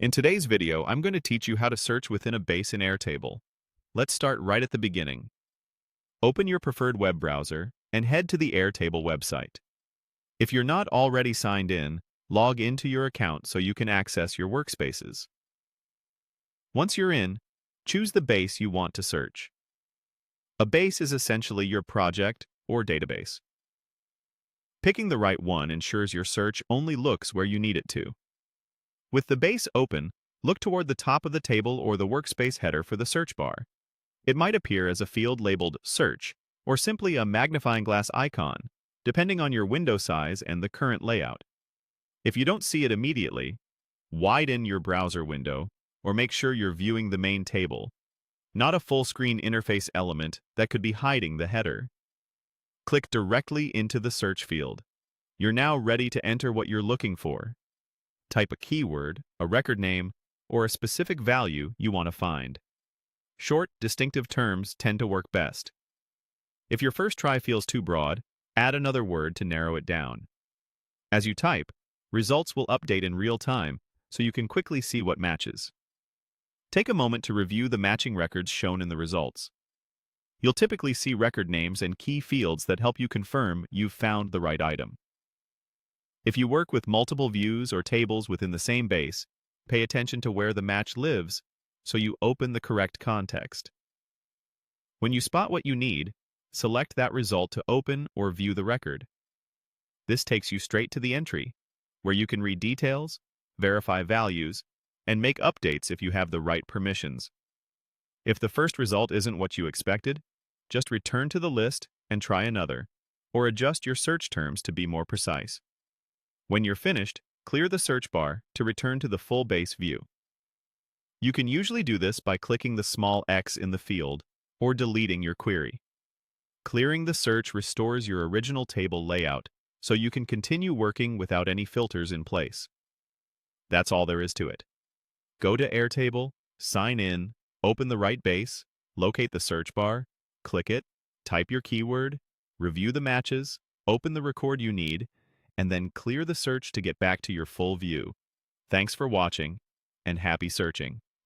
In today's video, I'm going to teach you how to search within a base in Airtable. Let's start right at the beginning. Open your preferred web browser and head to the Airtable website. If you're not already signed in, log into your account so you can access your workspaces. Once you're in, choose the base you want to search. A base is essentially your project or database. Picking the right one ensures your search only looks where you need it to. With the base open, look toward the top of the table or the workspace header for the search bar. It might appear as a field labeled Search or simply a magnifying glass icon, depending on your window size and the current layout. If you don't see it immediately, widen your browser window or make sure you're viewing the main table, not a full-screen interface element that could be hiding the header. Click directly into the search field. You're now ready to enter what you're looking for. Type a keyword, a record name, or a specific value you want to find. Short, distinctive terms tend to work best. If your first try feels too broad, add another word to narrow it down. As you type, results will update in real time so you can quickly see what matches. Take a moment to review the matching records shown in the results. You'll typically see record names and key fields that help you confirm you've found the right item. If you work with multiple views or tables within the same base, pay attention to where the match lives so you open the correct context. When you spot what you need, select that result to open or view the record. This takes you straight to the entry, where you can read details, verify values, and make updates if you have the right permissions. If the first result isn't what you expected, just return to the list and try another, or adjust your search terms to be more precise. When you're finished, clear the search bar to return to the full base view. You can usually do this by clicking the small X in the field or deleting your query. Clearing the search restores your original table layout so you can continue working without any filters in place. That's all there is to it. Go to Airtable, sign in, open the right base, locate the search bar, click it, type your keyword, review the matches, open the record you need, and then clear the search to get back to your full view. Thanks for watching, and happy searching.